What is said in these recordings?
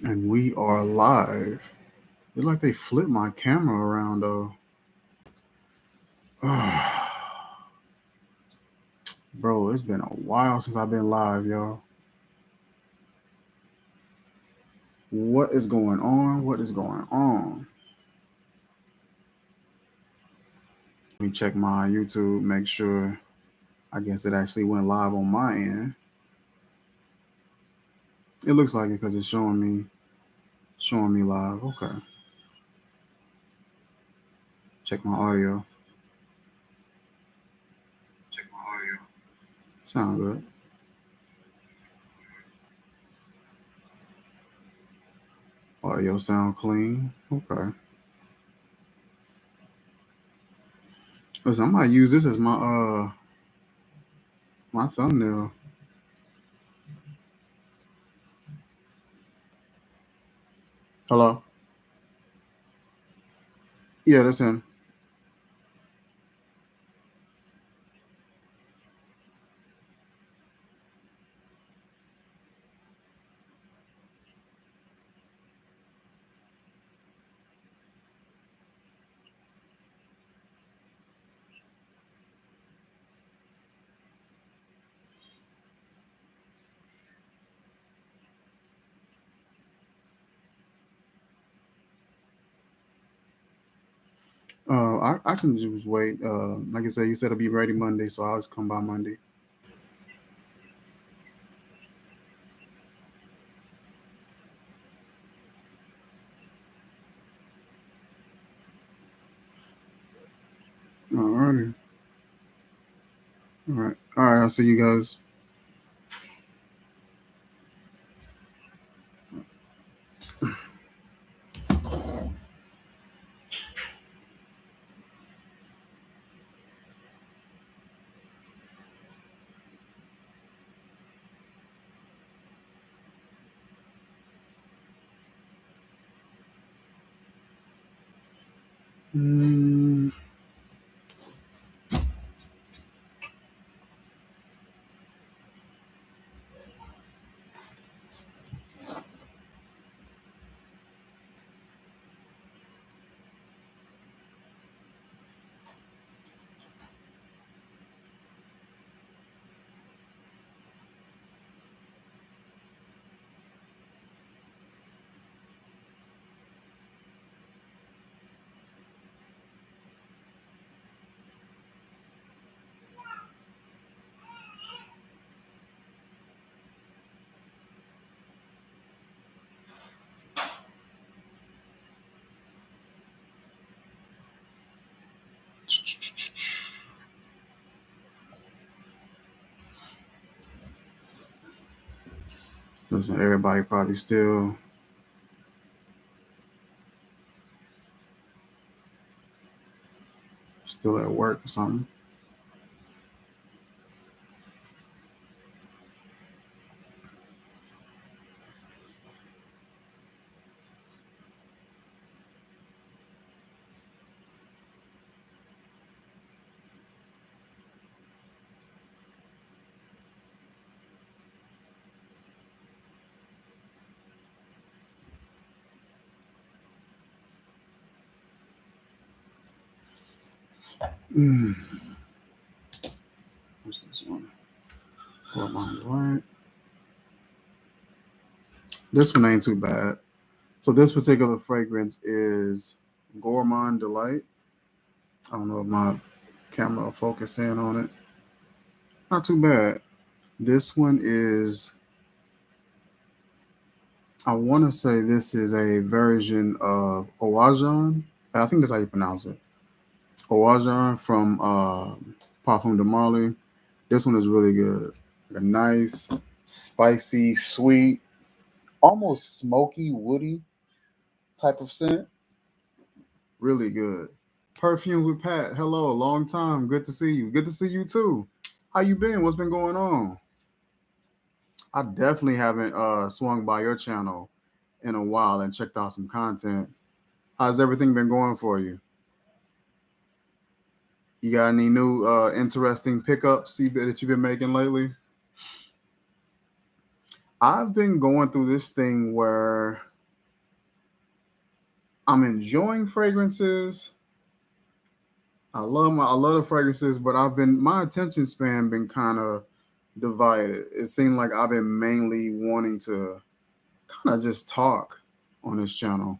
And we are live. It's like they flipped my camera around though. Bro, it's been a while since I've been live, y'all. What is going on? What is going on? Let me check my YouTube, make sure. I guess it actually went live on my end. It looks like it because it's showing me live. Okay. Check my audio. Sound good. Audio sound clean. Okay. Listen, I might use this as my thumbnail. Hello? Yeah, that's him. I can just wait. Like I said, you said it'll be ready Monday, so I'll just come by Monday. Alrighty. All right. All right. I'll see you guys. Mm, listen, everybody probably still at work or something. Mm. What's this one? What mine's right? This one ain't too bad. So this particular fragrance is Gourmand Delight. I don't know if my camera will focus in on it. Not too bad. This one is, I want to say this is a version of Owajan. I think that's how you pronounce it. Owajan from Parfum de Marley. This one is really good. A nice, spicy, sweet, almost smoky, woody type of scent. Really good. Perfume with Pat. Hello, long time. Good to see you. Good to see you too. How you been? What's been going on? I definitely haven't swung by your channel in a while and checked out some content. How's everything been going for you? You got any new interesting pickups that you've been making lately? I've been going through this thing where I'm enjoying fragrances. I love the fragrances, but my attention span been kind of divided. It seemed like I've been mainly wanting to kind of just talk on this channel.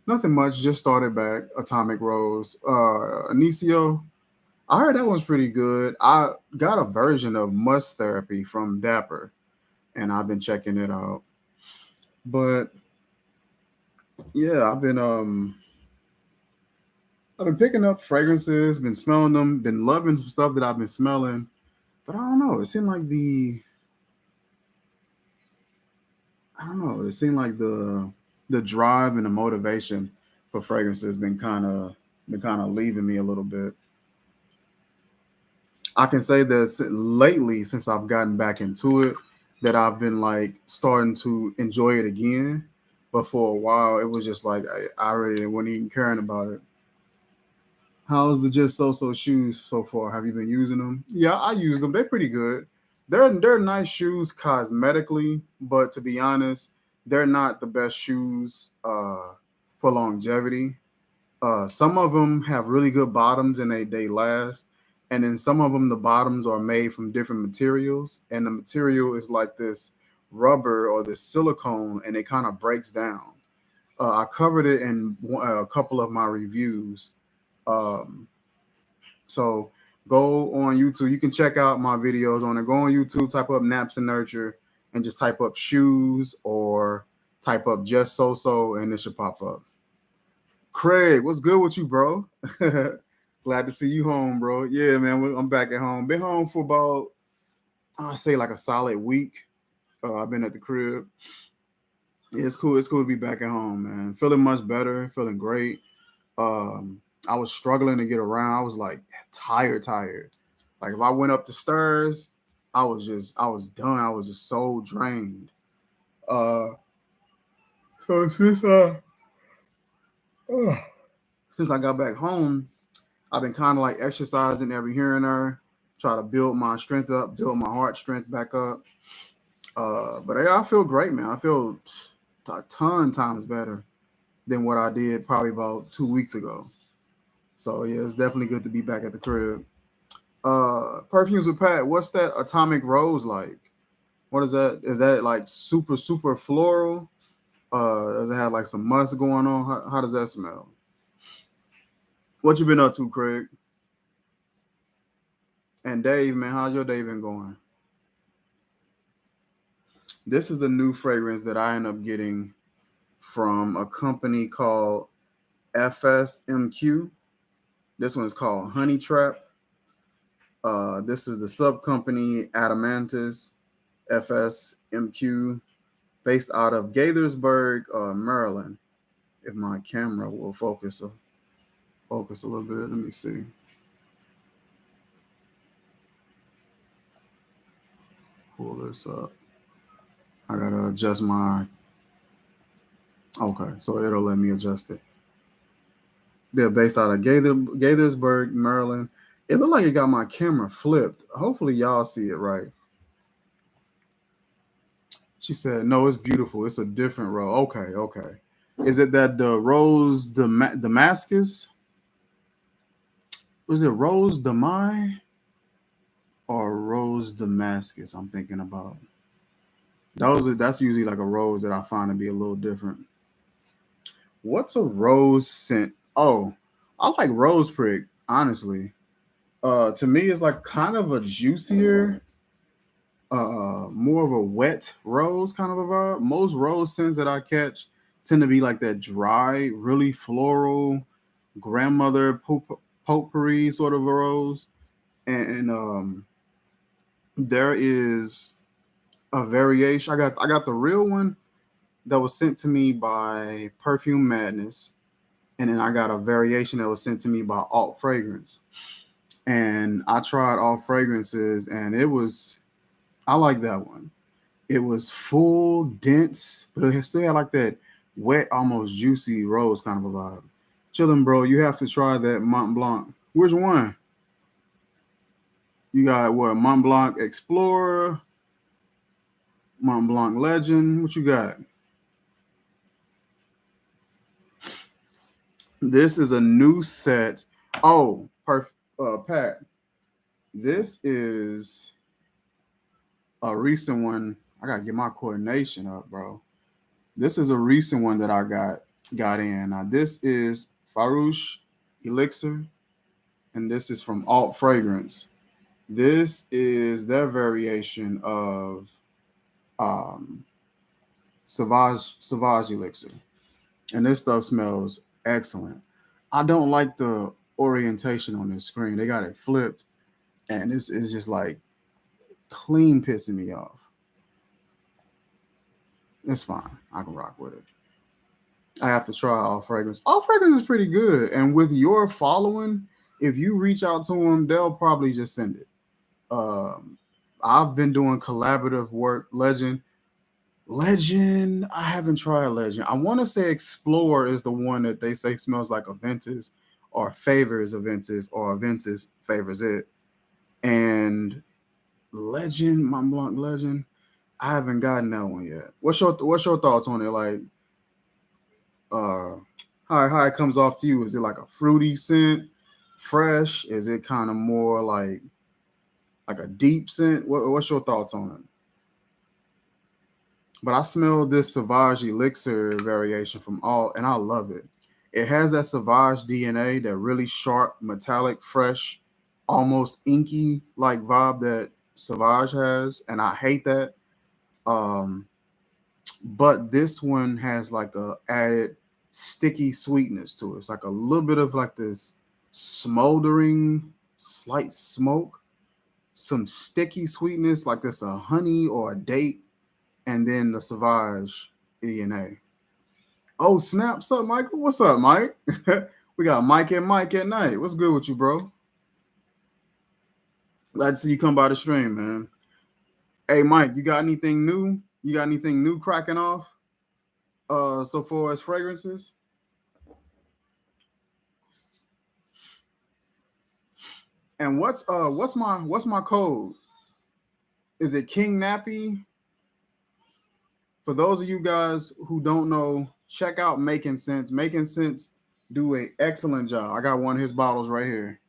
Nothing much. Just started back. Atomic Rose. Anicio. I heard that one's pretty good. I got a version of Must Therapy from Dapper, and I've been checking it out. But yeah, I've been picking up fragrances, been smelling them, been loving some stuff that I've been smelling. But I don't know. It seemed like I don't know. It seemed like the drive and the motivation for fragrances been kind of leaving me a little bit. I can say that lately, since I've gotten back into it, that I've been like starting to enjoy it again. But for a while, it was just like I already wasn't even caring about it. How's the Just So shoes so far? Have you been using them? Yeah, I use them. They're pretty good. They're nice shoes cosmetically, but to be honest, they're not the best shoes for longevity. Some of them have really good bottoms and they last, and then some of them the bottoms are made from different materials, and the material is like this rubber or this silicone, and it kind of breaks down. I covered it in a couple of my reviews. Um, so go on YouTube. You can check out my videos on it. Go on YouTube, type up Naps and Nurture, and just type up shoes or type up Just So, and it should pop up. Craig, what's good with you, bro? Glad to see you home, bro. Yeah, man, I'm back at home. Been home for about, I say, like a solid week. I've been at the crib. Yeah, it's cool. It's cool to be back at home, man. Feeling much better. Feeling great. I was struggling to get around. I was like tired. Like if I went up the stairs, I was done. I was just so drained. Uh, so uh, since I got back home, I've been kind of like exercising every here and there, try to build my strength up, build my heart strength back up. But yeah, I feel great, man. I feel a ton times better than what I did probably about 2 weeks ago. So yeah, it's definitely good to be back at the crib. Perfumes with Pat. What's that Atomic Rose like? What is that? Is that like super floral? Does it have like some musk going on? How does that smell? What you been up to, Craig? And Dave, man, how's your day been going? This is a new fragrance that I end up getting from a company called FSMQ. This one's called Honey Trap. This is the sub company Adamantis FSMQ, based out of Gaithersburg, Maryland. If my camera will focus a little bit, let me see. Pull this up. I gotta adjust my. Okay, so it'll let me adjust it. They're based out of Gaithersburg, Maryland. It looked like it got my camera flipped. Hopefully, y'all see it right. She said, "No, it's beautiful. It's a different rose." Okay. Is it that the rose Damascus? Was it Rose Demai or Rose Damascus? I'm thinking about. That's usually like a rose that I find to be a little different. What's a rose scent? Oh, I like rose prick, honestly. To me, it's like kind of a juicier, more of a wet rose kind of a vibe. Most rose scents that I catch tend to be like that dry, really floral, grandmother potpourri sort of a rose. And there is a variation. I got the real one that was sent to me by Perfume Madness, and then I got a variation that was sent to me by Alt Fragrance. And I tried all fragrances, and I like that one. It was full, dense, but it still had like that wet, almost juicy rose kind of a vibe. Chillin', bro. You have to try that Mont Blanc. Which one? You got what? Mont Blanc Explorer, Mont Blanc Legend. What you got? This is a new set. Oh, Pat. This is a recent one. I gotta get my coordination up, bro. This is a recent one that I got in. Now this is Farouche Elixir, and this is from Alt Fragrance. This is their variation of um, Sauvage Elixir, and this stuff smells excellent. I don't like the orientation on this screen. They got it flipped, and this is just like clean pissing me off. It's fine. I can rock with it. I have to try All Fragrance. All Fragrance is pretty good, and with your following, if you reach out to them, they'll probably just send it. Um, I've been doing collaborative work. Legend. I haven't tried Legend. I want to say Explorer is the one that they say smells like Aventus, or favors Aventus, or Aventus favors it. And Legend, Mont Blanc Legend. I haven't gotten that one yet. What's your thoughts on it? Like, uh, how it comes off to you? Is it like a fruity scent, fresh? Is it kind of more like a deep scent? What's your thoughts on it? But I smell this Sauvage Elixir variation from Alt, and I love it. It has that Sauvage DNA, that really sharp, metallic, fresh, almost inky like vibe that Sauvage has, and I hate that. Um, but this one has like a added sticky sweetness to it. It's like a little bit of like this smoldering, slight smoke, some sticky sweetness, like this a honey or a date, and then the Sauvage ENA. Oh snap! What's up, Michael? What's up, Mike? We got Mike and Mike at night. What's good with you, bro? Glad to see you come by the stream, man. Hey, Mike, you got anything new? You got anything new cracking off? So far as fragrances, and what's my code? Is it King Nappy? For those of you guys who don't know, check out Making Sense. Making Sense do an excellent job. I got one of his bottles right here.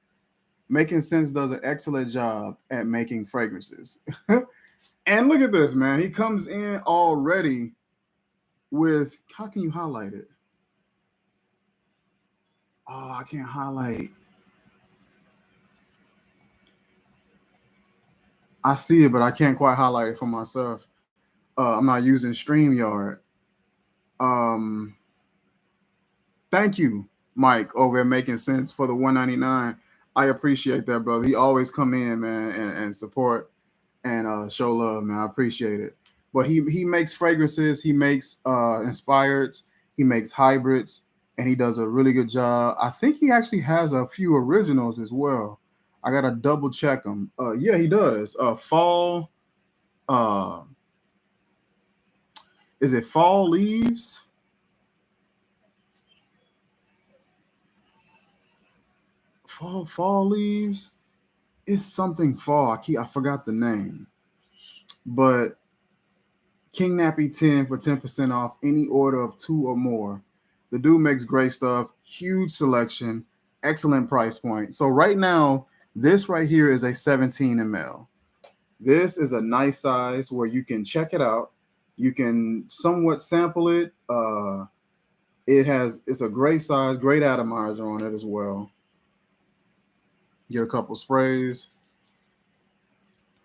Making Sense does an excellent job at making fragrances. And look at this, man. He comes in already with, how can you highlight it? Oh, I can't highlight. I see it, but I can't quite highlight it for myself. I'm not using StreamYard. Um, Thank you, Mike, over at Making Sense for the 199. I appreciate that, brother. He always come in, man, and support and show love, man. I appreciate it. But he makes fragrances, he makes inspireds, he makes hybrids, and he does a really good job. I think he actually has a few originals as well. I gotta double check them. Yeah, he does. Fall. Uh, is it Fall Leaves? Fall Leaves. It's something fall. I forgot the name, but King Nappy 10 for 10% off any order of two or more. The dude makes great stuff, huge selection, excellent price point. So right now, this right here is a 17 ml. This is a nice size where you can check it out. You can somewhat sample it. It's a great size, great atomizer on it as well. Get a couple sprays.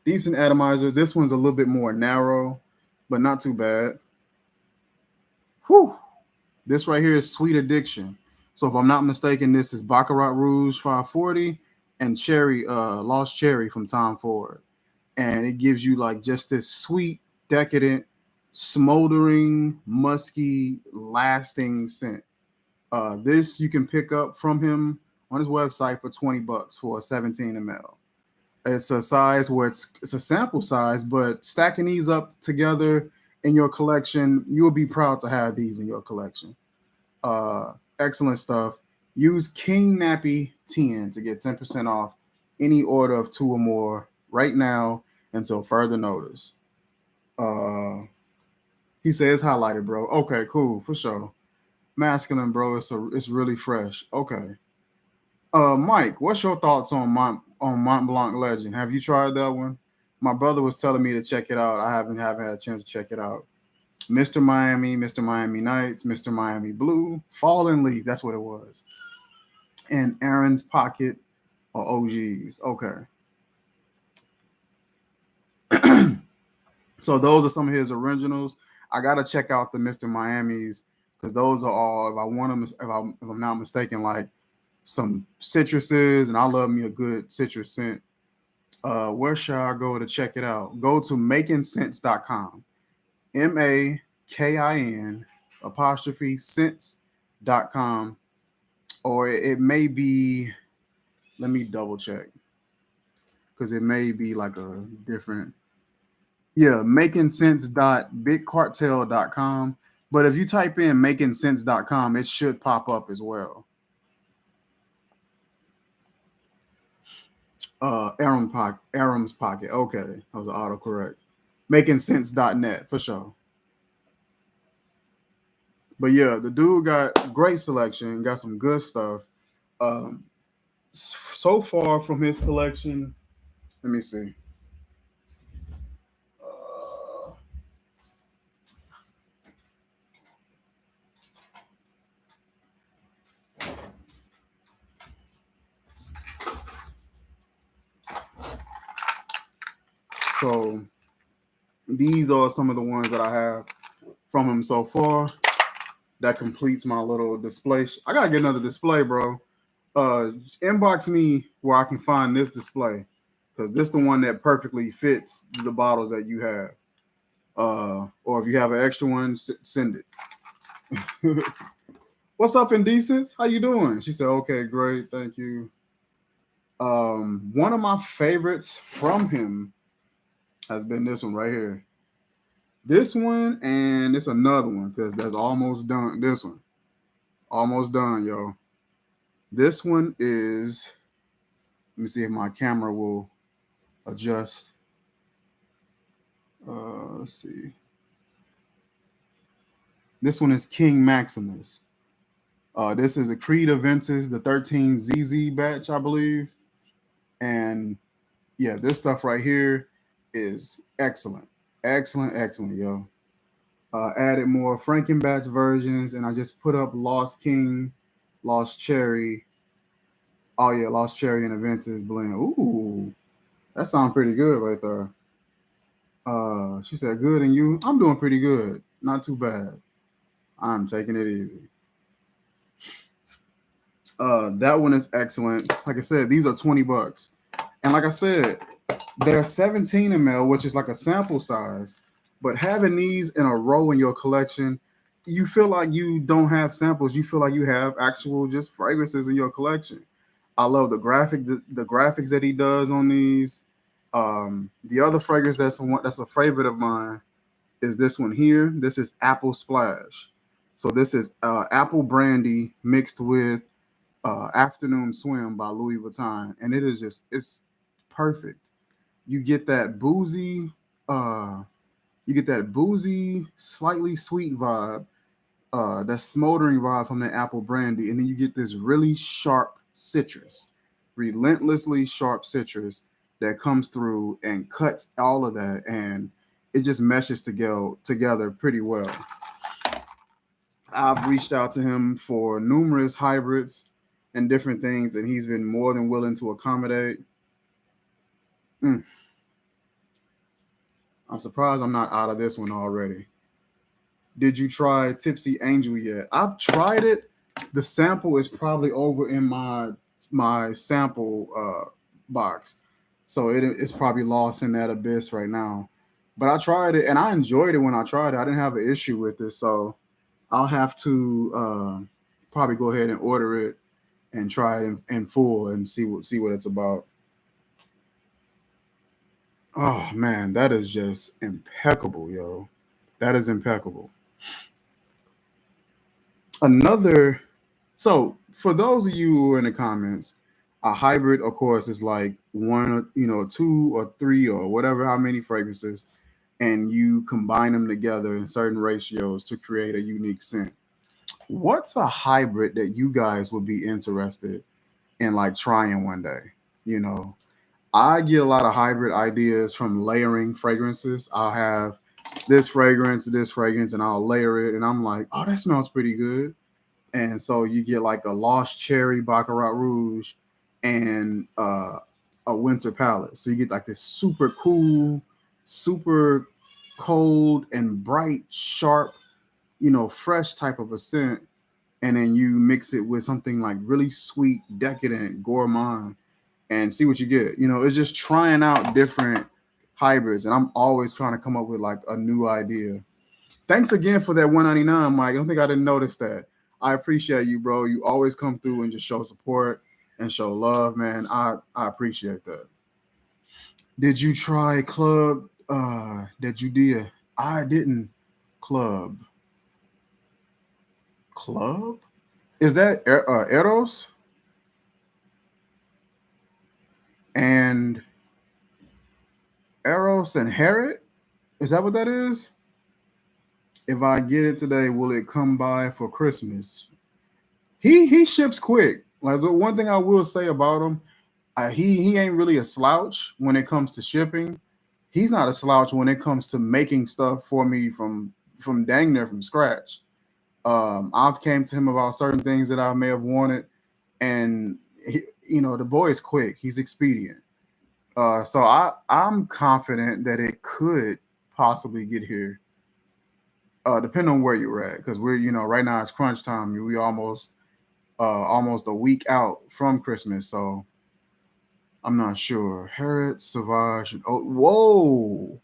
Decent atomizer. This one's a little bit more narrow, but not too bad. Whew. This right here is Sweet Addiction. So if I'm not mistaken, this is Baccarat Rouge 540 and Cherry, Lost Cherry from Tom Ford. And it gives you like just this sweet, decadent, smoldering, musky, lasting scent. This you can pick up from him on his website for $20 for a 17 ml. It's a size where it's a sample size, but stacking these up together in your collection, you'll be proud to have these in your collection. Excellent stuff. Use King Nappy 10 to get 10% off any order of two or more right now until further notice. He says highlighted, bro. Okay, cool, for sure. Masculine, bro. It's really fresh. Okay. Mike, what's your thoughts on Mont Blanc Legend? Have you tried that one? My brother was telling me to check it out. I haven't had a chance to check it out. Mr. Miami, Mr. Miami Nights, Mr. Miami Blue, Fallen Leaf. That's what it was. And Aaron's Pocket or OGs. Okay. So those are some of his originals. I gotta check out the Mr. Miami's because those are all. If I want them, if I'm not mistaken, like some citruses, and I love me a good citrus scent. Where should I go to check it out? Go to makingsense.com. MAKIN apostrophe sense.com. Or it may be, let me double check because it may be like a different, yeah, makingsense.bigcartel.com. But if you type in makingsense.com, it should pop up as well. Aram's Pocket. Okay, that was autocorrect. Makingsense.net for sure. But yeah, the dude got great selection, got some good stuff. Um, so far from his collection, let me see. Uh, so these are some of the ones that I have from him so far. That completes my little display. I gotta get another display, bro. Inbox me where I can find this display because this is the one that perfectly fits the bottles that you have. Or if you have an extra one, send it. What's up, Indecents? How you doing? She said, okay, great, thank you. One of my favorites from him has been this one right here. This one and it's another one because that's almost done. This one, almost done, yo. This one is. Let me see if my camera will adjust. Let's see. This one is King Maximus. This is a Creed Aventus, the 13ZZ batch, I believe. And yeah, this stuff right here is excellent. Excellent, excellent, yo. Added more Frankenbatch versions, and I just put up Lost King, Lost Cherry. Oh yeah, Lost Cherry and Aventus blend. Ooh, that sounds pretty good right there. She said, "Good, and you?" I'm doing pretty good. Not too bad. I'm taking it easy. That one is excellent. Like I said, these are $20. And like I said, they're 17 ml, which is like a sample size. But having these in a row in your collection, you feel like you don't have samples. You feel like you have actual just fragrances in your collection. I love the graphics that he does on these. The other fragrance that's a favorite of mine is this one here. This is Apple Splash. So this is apple brandy mixed with Afternoon Swim by Louis Vuitton, and it's perfect. You get that boozy, slightly sweet vibe, that smoldering vibe from the apple brandy, and then you get this really sharp citrus, relentlessly sharp citrus that comes through and cuts all of that, and it just meshes together pretty well. I've reached out to him for numerous hybrids and different things, and he's been more than willing to accommodate. Mm, I'm surprised I'm not out of this one already. Did you try Tipsy Angel yet? I've tried it. The sample is probably over in my sample box, so it's probably lost in that abyss right now. But I tried it and I enjoyed it when I tried it. I didn't have an issue with it, so I'll have to probably go ahead and order it and try it in full and see what it's about. Oh man, that is just impeccable, yo. That is impeccable. Another, so for those of you who are in the comments, a hybrid, of course, is like one, two or three or whatever, how many fragrances, and you combine them together in certain ratios to create a unique scent. What's a hybrid that you guys would be interested in like trying one day? You know, I get a lot of hybrid ideas from layering fragrances. I'll have this fragrance, and I'll layer it, and I'm like, oh, that smells pretty good. And so you get like a Lost Cherry Baccarat Rouge and a Winter Palace. So you get like this super cool, super cold and bright, sharp, fresh type of a scent. And then you mix it with something like really sweet, decadent, gourmand, and see what you get. It's just trying out different hybrids. And I'm always trying to come up with like a new idea. Thanks again for that 199, Mike. I don't think I didn't notice that. I appreciate you, bro. You always come through and just show support and show love, man. I appreciate that. Did you try club? Did you did? I didn't. Club. Club? Is that Eros and Eros and Herod? Is that what that is? If I get it today, will it come by for Christmas? He ships quick. Like the one thing I will say about him, he ain't really a slouch when it comes to shipping. He's not a slouch when it comes to making stuff for me from dang near from scratch. I've came to him about certain things that I may have wanted, and the boy is quick. He's expedient. So I'm confident that it could possibly get here, depending on where you're at, because we're right now it's crunch time. We almost a week out from Christmas, so I'm not sure. Herod, Sauvage, and whoa!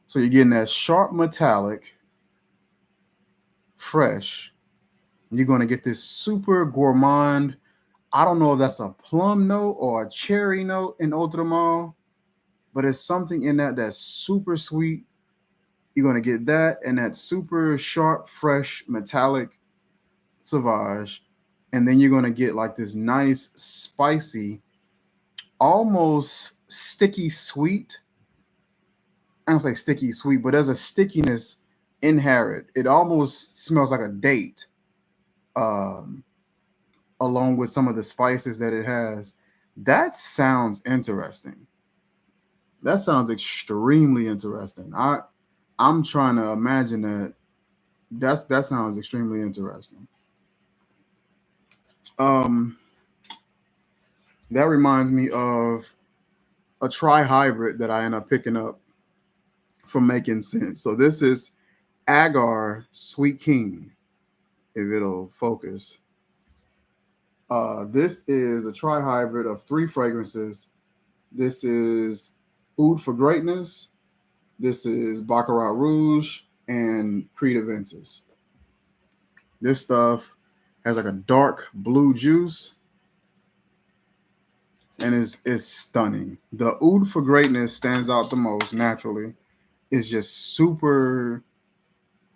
So you're getting that sharp metallic, fresh. You're gonna get this super gourmand. I don't know if that's a plum note or a cherry note in Eau de Mal, but it's something in that that's super sweet. You're gonna get that and that super sharp, fresh, metallic Sauvage, and then you're gonna get like this nice, spicy, almost sticky sweet. I don't say sticky sweet, but there's a stickiness in Harrod. It almost smells like a date, um, along with some of the spices that it has. That sounds interesting. That sounds extremely interesting. I'm trying to imagine that. That sounds extremely interesting. Um, that reminds me of a tri hybrid that I end up picking up from Making Sense. So this is Agar Sweet King, if it'll focus. This is a tri hybrid of three fragrances. This is Oud for Greatness. This is Baccarat Rouge and Creed Aventus. This stuff has like a dark blue juice and is stunning. The Oud for Greatness stands out the most naturally. It's just super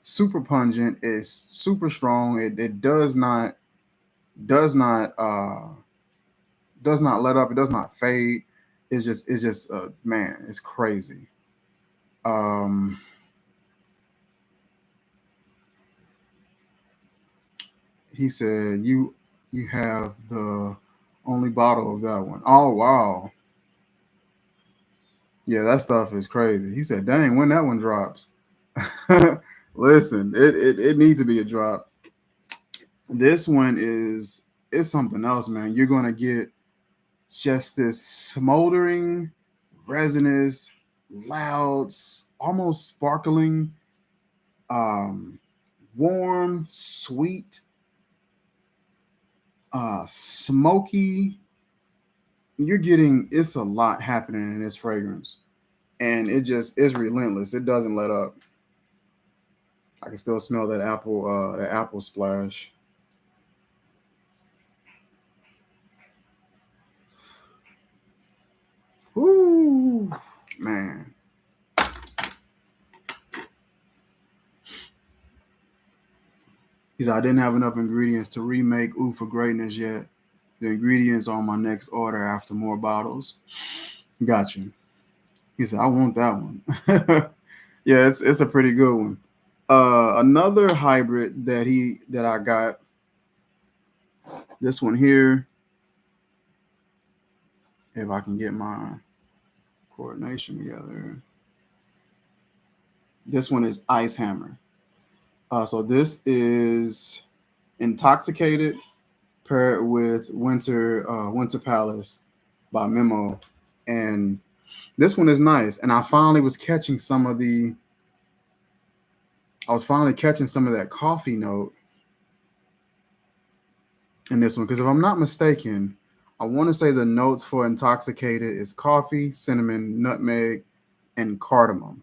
pungent. It's super strong. It does not let up. It does not fade. It's just man, it's crazy. Um, he said you have the only bottle of that one. Oh wow, yeah, that stuff is crazy. He said, dang, when that one drops. Listen, it needs to be a drop. This one is something else, man. You're gonna get just this smoldering, resinous, loud, almost sparkling, um, warm, sweet, smoky. You're getting it's a lot happening in this fragrance, and it just is relentless. It doesn't let up. I can still smell that apple splash. Woo, man. He said, I didn't have enough ingredients to remake Ooh for Greatness yet. The ingredients are on my next order after more bottles. Got you. He said, I want that one. Yeah, it's a pretty good one. Another hybrid that I got, this one here, if I can get my coordination together. This one is Ice Hammer. So this is Intoxicated paired with Winter Palace by Memo, and this one is nice. And I was finally catching some of that coffee note in this one because if I'm not mistaken, I want to say the notes for Intoxicated is coffee, cinnamon, nutmeg, and cardamom.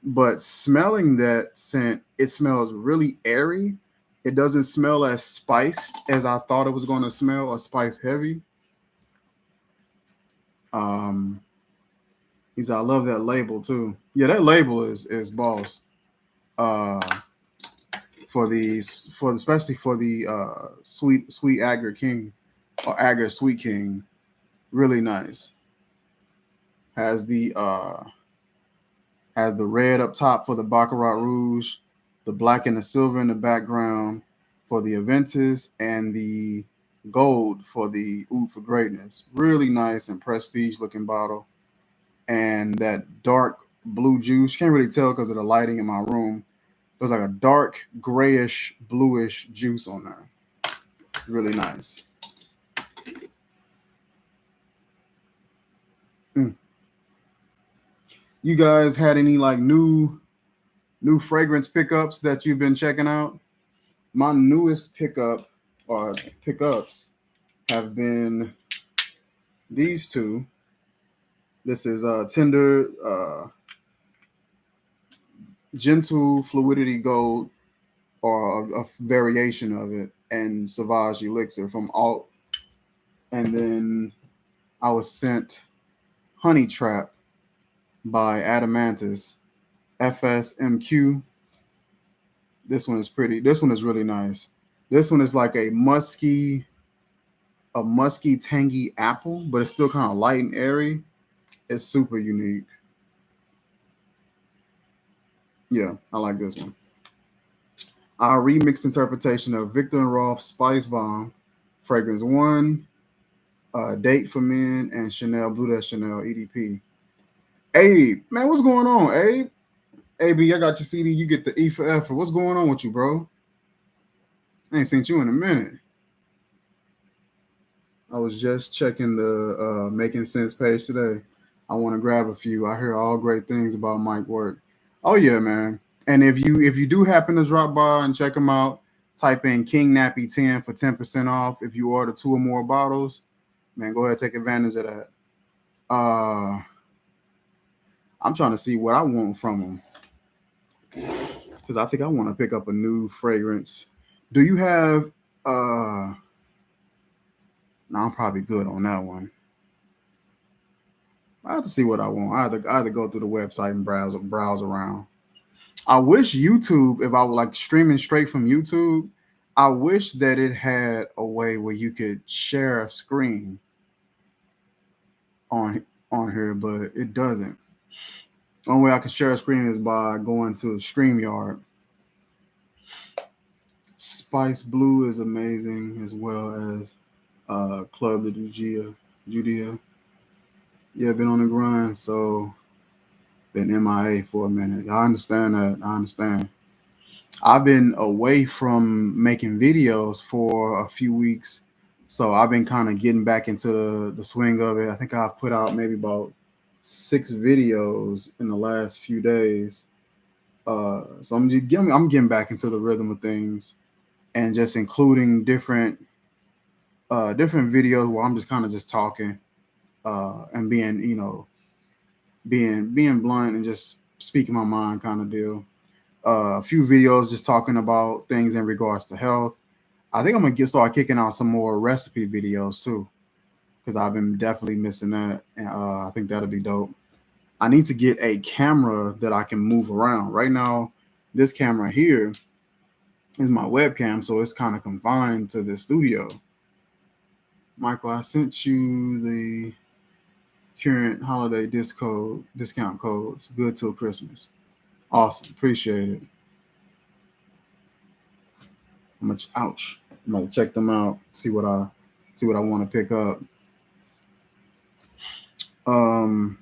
But smelling that scent, it smells really airy. It doesn't smell as spiced as I thought it was going to smell, or spice heavy. Um, I love that label too. Yeah, that label is boss. Uh, for especially for the sweet Agar King or Agar Sweet King, really nice. Has the uh has the red up top for the Baccarat Rouge, the black and the silver in the background for the Aventus, and the gold for the Oud for Greatness. Really nice and prestige looking bottle. And that dark blue juice, can't really tell because of the lighting in my room. There's like a dark grayish bluish juice on there. Really nice. Mm. You guys had any like new fragrance pickups that you've been checking out? My newest pickup or pickups have been these two. This is Tender Gentle Fluidity Gold, or a variation of it, and Sauvage Elixir from Alt. And then I was sent Honey Trap by Adamantis FSMQ. This one is pretty. This one is really nice. This one is like a musky, tangy apple, but it's still kind of light and airy. It's super unique. Yeah, I like this one. Our remixed interpretation of Victor and Rolf Spice Bomb, Fragrance One, Date for Men, and Chanel Blue That Chanel EDP. Abe, man, what's going on, Abe? AB, I got your CD. You get the E for effort. What's going on with you, bro? I ain't seen you in a minute. I was just checking the Making Sense page today. I want to grab a few. I hear all great things about Mike work. Oh yeah, man. And if you do happen to drop by and check them out, type in King Nappy 10 for 10% off. If you order two or more bottles, man, go ahead and take advantage of that. I'm trying to see what I want from them because I think I want to pick up a new fragrance. Do you have? No, I'm probably good on that one. I have to see what I want. I had to go through the website and browse around. I wish YouTube, if I were like streaming straight from YouTube, I wish that it had a way where you could share a screen on here, but it doesn't. The only way I can share a screen is by going to StreamYard. Spice Blue is amazing, as well as Club de Judea. Yeah, been on the grind, so been MIA for a minute. I understand that. I understand. I've been away from making videos for a few weeks, so I've been kind of getting back into the swing of it. I think I've put out maybe about 6 videos in the last few days. So I'm getting back into the rhythm of things and just including different videos where I'm just kind of just talking and being being blunt and just speaking my mind kind of deal. A few videos just talking about things in regards to health. I think I'm gonna start kicking out some more recipe videos too, because I've been definitely missing that, and I think that'll be dope. I need to get a camera that I can move around. Right now, this camera here is my webcam, so it's kind of confined to the studio. Michael, I sent you the current holiday discount codes, good till Christmas. Awesome, appreciate it. Ouch. I'm gonna check them out. See what I want to pick up. Um,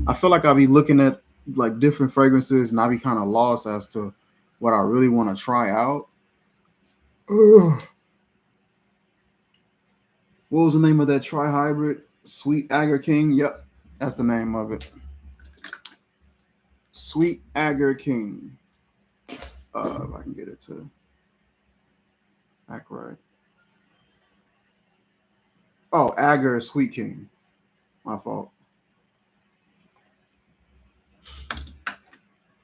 I feel like I'll be looking at like different fragrances, and I'll be kind of lost as to what I really want to try out. Ugh. What was the name of that tri hybrid? Sweet Agar King. Yep, that's the name of it. Sweet Agar King. If I can get it to act right. Oh, Agar Sweet King. My fault.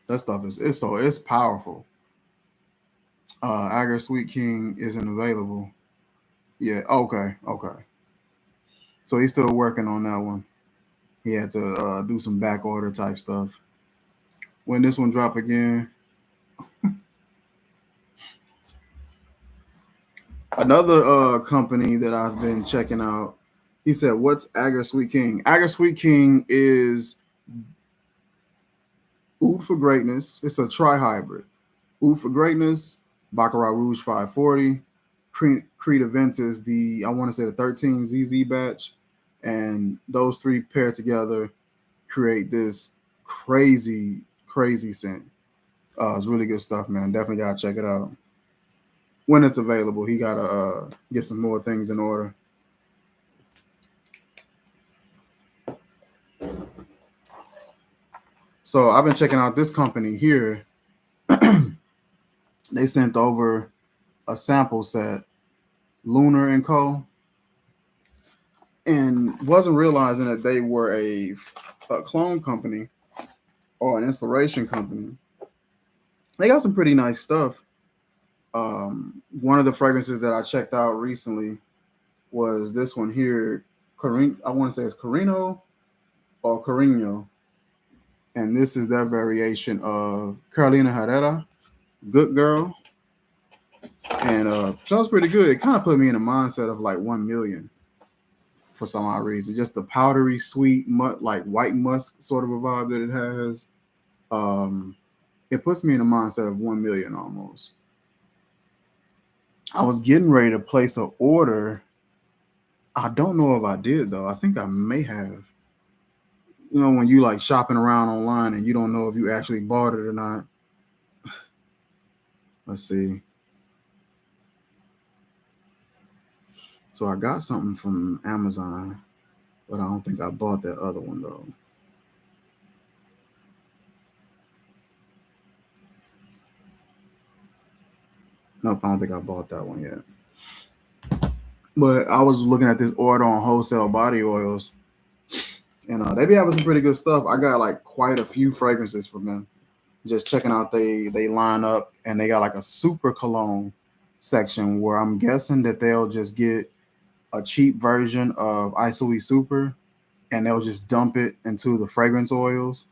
That stuff is it's powerful. Agar Sweet King isn't available. Yeah. Okay. Okay. So he's still working on that one. He had to do some back order type stuff. When this one drop again, another company that I've been checking out. He said, "What's Agar Sweet King?" Agar Sweet King is Oud for Greatness. It's a tri hybrid. Oud for Greatness, Baccarat Rouge 540, Creed Aventus, I want to say the 13 ZZ batch, and those three paired together create this crazy scent. It's really good stuff, man. Definitely gotta check it out when it's available. He gotta get some more things in order. So I've been checking out this company here. They sent over a sample set, Lunar and Co. And wasn't realizing that they were a clone company or an inspiration company. They got some pretty nice stuff. One of the fragrances that I checked out recently was this one here. I want to say it's Carino or Carino. And this is their variation of Carolina Herrera, Good Girl. And sounds pretty good. It kind of put me in a mindset of like 1 million for some odd reason. Just the powdery, sweet, like white musk sort of a vibe that it has. It puts me in a mindset of 1 million almost. I was getting ready to place an order. I don't know if I did though. I think I may have. You know, when you like shopping around online and you don't know if you actually bought it or not. Let's see. So I got something from Amazon, but I don't think I bought that other one though. Nope, I don't think I bought that one yet. But I was looking at this order on wholesale body oils, and they be having some pretty good stuff. I got like quite a few fragrances from them. Just checking out they line up, and they got like a super cologne section where I'm guessing that they'll just get a cheap version of ISOE Super, and they'll just dump it into the fragrance oils.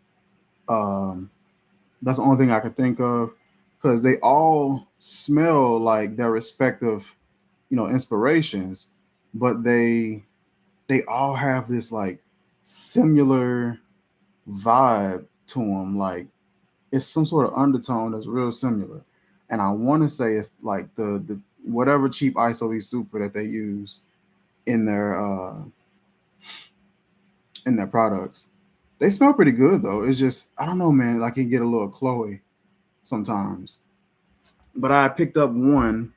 Um, that's the only thing I could think of because they all smell like their respective, inspirations, but they all have this like similar vibe to them. Like it's some sort of undertone that's real similar, and I want to say it's like the whatever cheap ISOE Super that they use in their products. They smell pretty good though. It's just I don't know, man. Like it get a little Chloe sometimes. But I picked up one.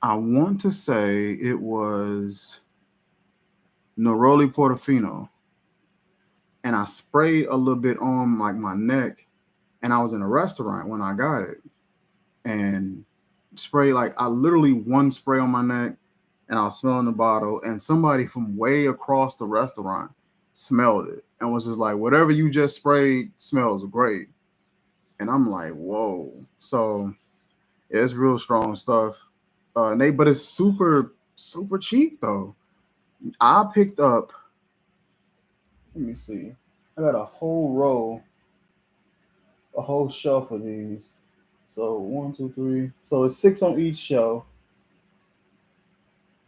I want to say it was Neroli Portofino, and I sprayed a little bit on like my neck, and I was in a restaurant when I got it, and spray like I literally one spray on my neck, and I was smelling the bottle, and somebody from way across the restaurant smelled it and was just like, "Whatever you just sprayed smells great," and I'm like, "Whoa!" So yeah, it's real strong stuff. But it's super cheap though. I picked up. Let me see. I got a whole row, a whole shelf of these. So one, two, three. So it's 6 on each shelf,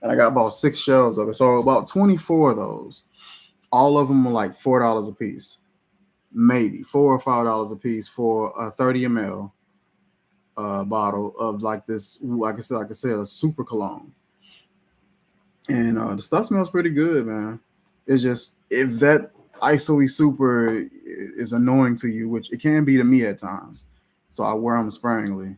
and I got about 6 shelves of it. So about 24 of those. All of them are like $4 a piece, maybe $4 or $5 a piece for a 30 ml. bottle of like this, like I said, a super cologne, and the stuff smells pretty good, man. It's just if that ISOE super is annoying to you, which it can be to me at times, so I wear them sparingly.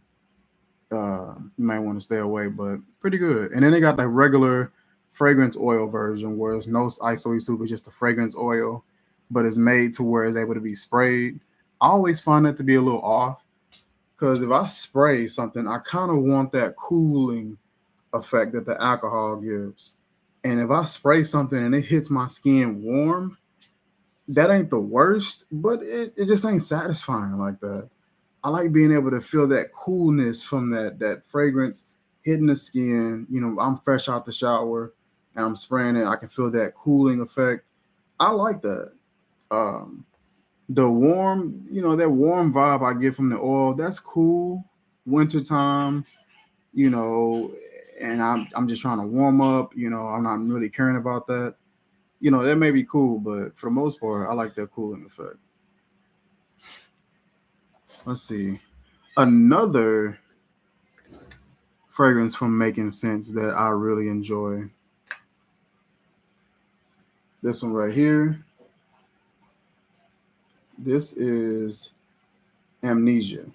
You might want to stay away, but pretty good. And then they got the regular fragrance oil version where it's no ISOE super, it's just a fragrance oil, but it's made to where it's able to be sprayed. I always find that to be a little off because if I spray something, I kind of want that cooling effect that the alcohol gives. And if I spray something and it hits my skin warm, that ain't the worst, but it just ain't satisfying like that. I like being able to feel that coolness from that fragrance hitting the skin. You know, I'm fresh out the shower and I'm spraying it. I can feel that cooling effect. I like that. Um, the warm, that warm vibe I get from the oil, that's cool. Wintertime, you know, and I'm just trying to warm up. I'm not really caring about that. That may be cool, but for the most part, I like that cooling effect. Let's see. Another fragrance from Making Sense that I really enjoy. This one right here. This is Amnesia.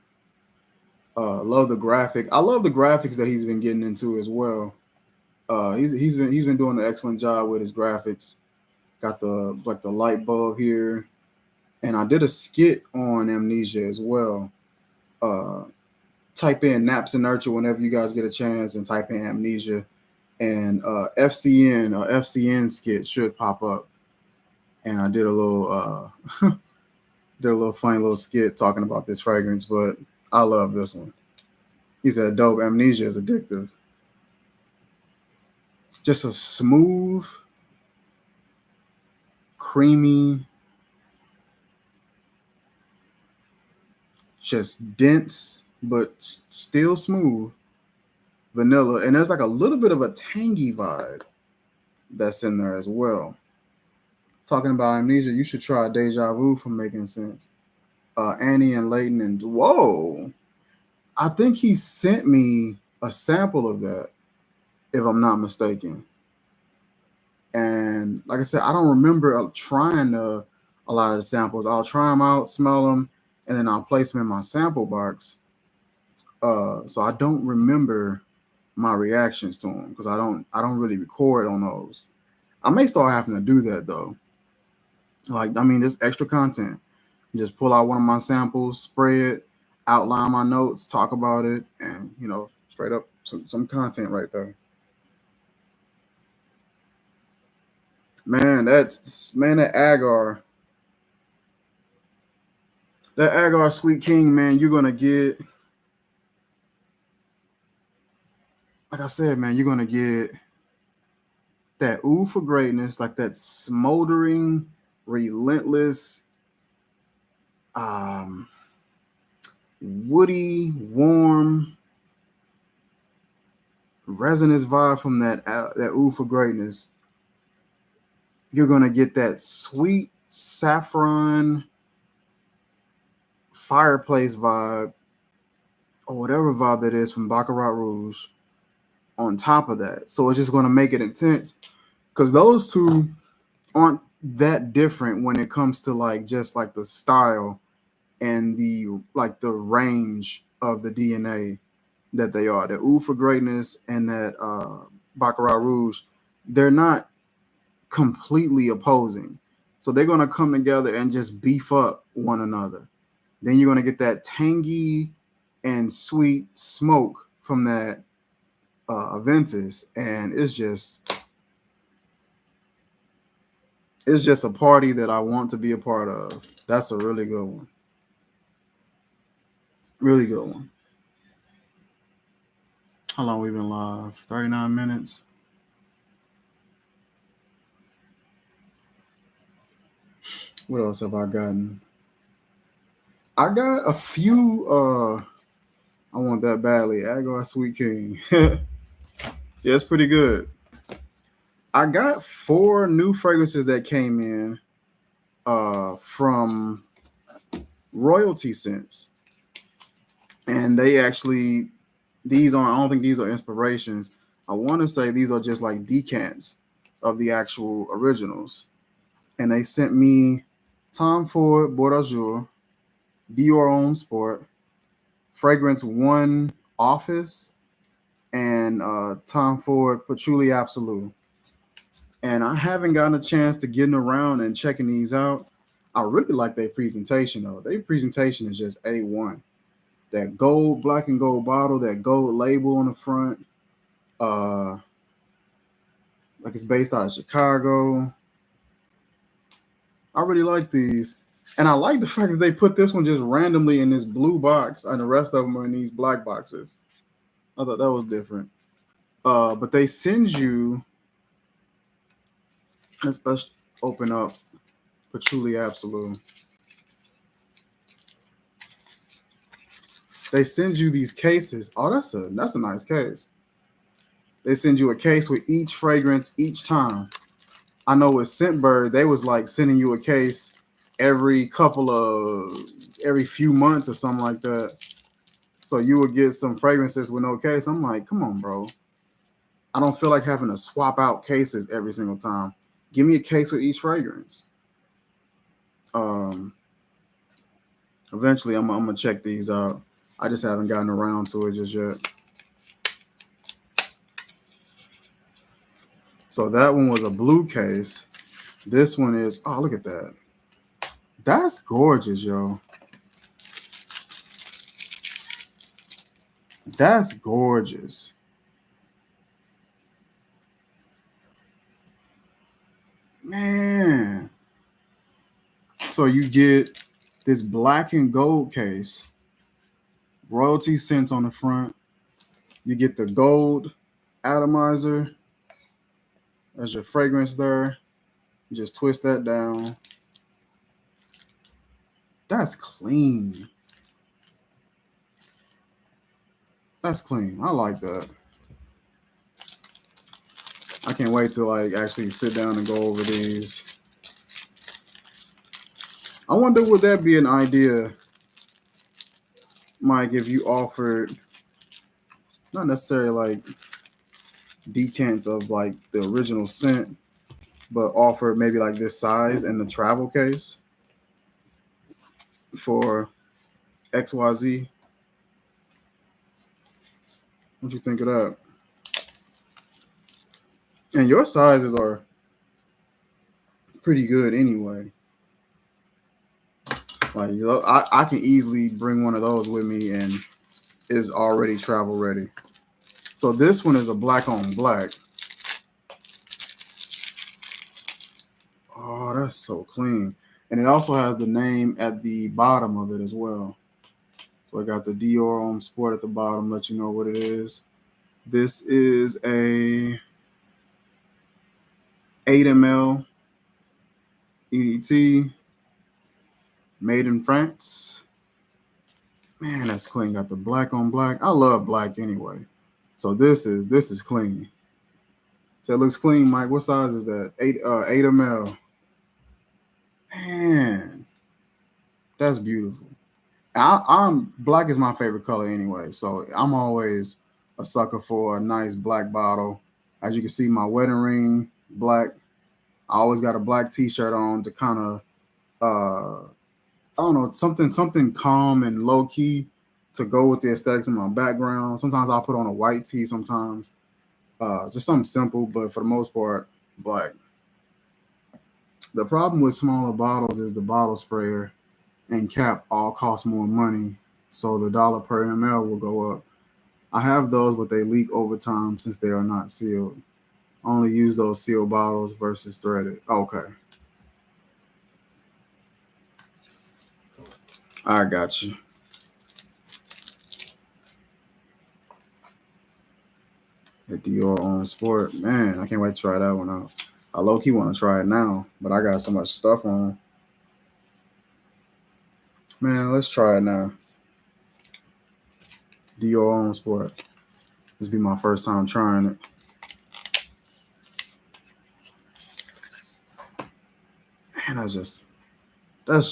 Love the graphic. I love the graphics that he's been getting into as well. He's been doing an excellent job with his graphics. Got the light bulb here, and I did a skit on Amnesia as well. Uh, Type in Naps and Nurture whenever you guys get a chance, and type in Amnesia, and FCN or FCN skit should pop up. And I did a little funny little skit talking about this fragrance, but I love this one. He said, "Dope. Amnesia is addictive. Just a smooth, creamy, just dense, but still smooth vanilla, and there's like a little bit of a tangy vibe that's in there as well." Talking about Amnesia, you should try Deja Vu from Making Sense. Annie and Leighton and whoa, I think he sent me a sample of that, if I'm not mistaken. And like I said, I don't remember trying a lot of the samples. I'll try them out, smell them, and then I'll place them in my sample box. So I don't remember my reactions to them because I don't really record on those. I may start having to do that though. Like, I mean, there's extra content. Just pull out one of my samples, spray it, outline my notes, talk about it, and straight up some content right there. Man, that Agar Sweet King, man, you're gonna get, like I said, man, you're gonna get that ooh for greatness, like that smoldering, relentless, um, woody, warm, resonance vibe from that ooh for greatness. You're gonna get that sweet saffron fireplace vibe or whatever vibe that is from Baccarat Rouge on top of that. So it's just gonna make it intense because those two aren't that different when it comes to like just like the style and the range of the DNA that they are. The Ooh for Greatness and that Baccarat Rouge, they're not completely opposing. So they're gonna come together and just beef up one another. Then you're gonna get that tangy and sweet smoke from that Aventus, and it's just a party that I want to be a part of. That's a really good one. Really good one. How long we been live? 39 minutes. What else have I gotten? I got a few I want that badly. Agar Sweet King. Yeah, it's pretty good. I got 4 new fragrances that came in from Royalty Scents. And they actually, these are, I don't think these are inspirations. I want to say these are just like decants of the actual originals. And they sent me Tom Ford Bois d'Azur, Dior Homme Sport, Fragrance One Office, and Tom Ford Patchouli Absolute. And I haven't gotten a chance to getting around and checking these out. I really like their presentation though. Their presentation is just A1. That gold, black and gold bottle, that gold label on the front. Uh, like it's based out of Chicago. I really like these. And I like the fact that they put this one just randomly in this blue box and the rest of them are in these black boxes. I thought that was different. But they send you, let's open up Patchouli Absolute. They send you these cases. Oh, that's a nice case. They send you a case with each fragrance each time. I know with Scentbird, they was like sending you a case every few months or something like that. So you would get some fragrances with no case. I'm like, come on, bro. I don't feel like having to swap out cases every single time. Give me a case with each fragrance. Um, Eventually, I'm gonna check these out. I just haven't gotten around to it just yet. So that one was a blue case. This one is, oh, look at that. That's gorgeous, yo. That's gorgeous. Man. So you get this black and gold case, royalty scents on the front. You get the gold atomizer. There's your fragrance there. You just twist that down. That's clean. That's clean. I like that. I can't wait to like actually sit down and go over these. I wonder would that be an idea, Mike, if you offered not necessarily like decants of like the original scent, but offered maybe like this size in the travel case for XYZ. What you think of that? And your sizes are pretty good anyway. Like I can easily bring one of those with me and is already travel ready. So this one is a black on black. Oh, that's so clean. And it also has the name at the bottom of it as well. So I got the Dior Homme Sport at the bottom, let you know what it is. This is a 8 ml EDT made in France. Man, that's clean. Got the black on black. I love black anyway. So this is clean. So it looks clean, Mike. What size is that? 8 ml. Man, that's beautiful. I'm black is my favorite color anyway, so I'm always a sucker for a nice black bottle. As you can see, my wedding ring black. I always got a black T-shirt on to kind of I don't know, something calm and low key to go with the aesthetics in my background. Sometimes I'll put on a white tee. Sometimes just something simple, but for the most part, black. The problem with smaller bottles is the bottle sprayer and cap all cost more money, so the dollar per ml will go up. I have those, but they leak over time since they are not sealed. I only use those sealed bottles versus threaded. Okay, I got you. The Dior on Sport, man, I can't wait to try that one out. I low key want to try it now, but I got so much stuff on. Man, let's try it now. Dior on Sport. This be my first time trying it. Man, that's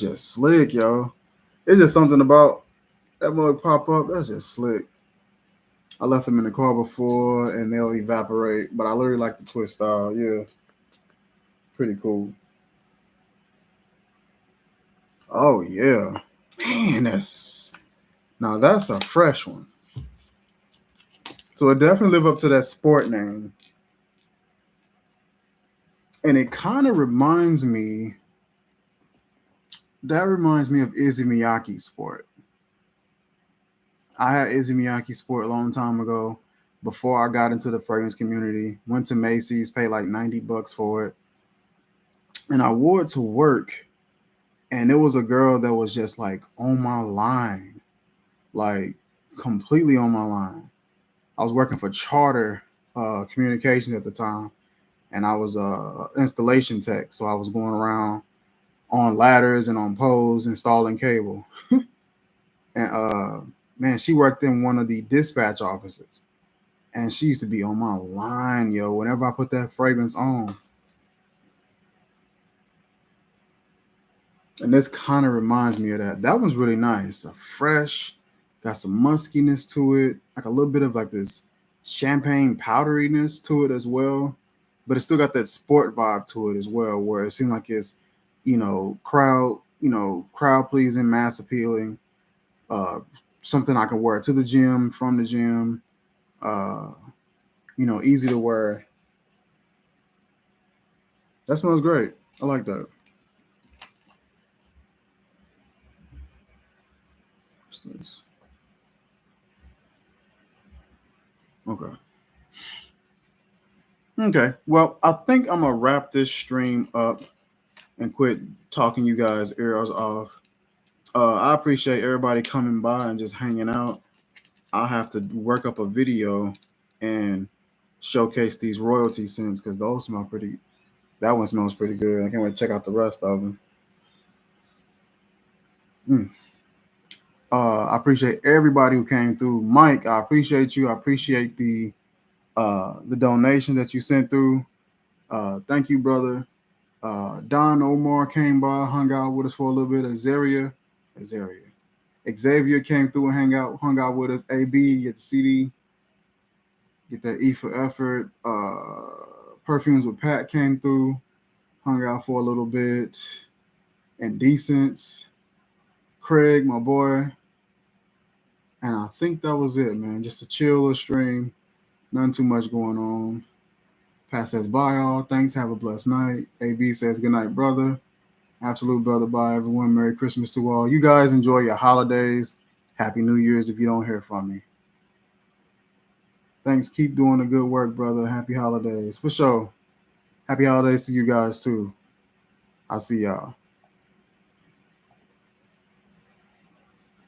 just slick, yo. It's just something about That mug pop up. That's just slick. I left them in the car before, and they'll evaporate. But I literally like the twist style. Yeah, pretty cool. Oh yeah, man, that's a fresh one. So it definitely live up to that sport name, and it kind of reminds me. That reminds me of Izzy Miyake Sport. I had Izzy Miyake Sport a long time ago, before I got into the fragrance community. Went to Macy's, paid like $90 for it, and I wore it to work. And it was a girl that was just like on my line, like completely on my line. I was working for Charter Communications at the time, and I was installation tech. So I was going around on ladders and on poles installing cable. And man, she worked in one of the dispatch offices, and she used to be on my line, yo. Whenever I put that fragrance on, and this kind of reminds me of that. That one's really nice. A fresh, got some muskiness to it, like a little bit of like this champagne powderiness to it as well. But it still got that sport vibe to it as well, where it seemed like it's, crowd pleasing, mass appealing, uh, something I can wear to the gym, from the gym, uh, easy to wear. That smells great. I like that. What's this? Okay. Okay. Well, I think I'm gonna wrap this stream up and quit talking you guys' ears off. I appreciate everybody coming by and just hanging out. I'll have to work up a video and showcase these royalty scents because those smell pretty. That one smells pretty good. I can't wait to check out the rest of them. Mm. I appreciate everybody who came through. Mike, I appreciate you. I appreciate the donation that you sent through. Thank you, brother. Don Omar came by, hung out with us for a little bit. Azaria. Xavier came through and hung out with us. AB, get the CD, get that E for effort. Perfumes with Pat came through, hung out for a little bit. Indecence, Craig, my boy. And I think that was it, man. Just a chill little stream. Nothing too much going on. Pat says bye, all. Thanks. Have a blessed night. AB says good night, brother. Absolute brother. Bye, everyone. Merry Christmas to all. You guys enjoy your holidays. Happy New Year's if you don't hear from me. Thanks. Keep doing the good work, brother. Happy holidays. For sure. Happy holidays to you guys, too. I'll see y'all.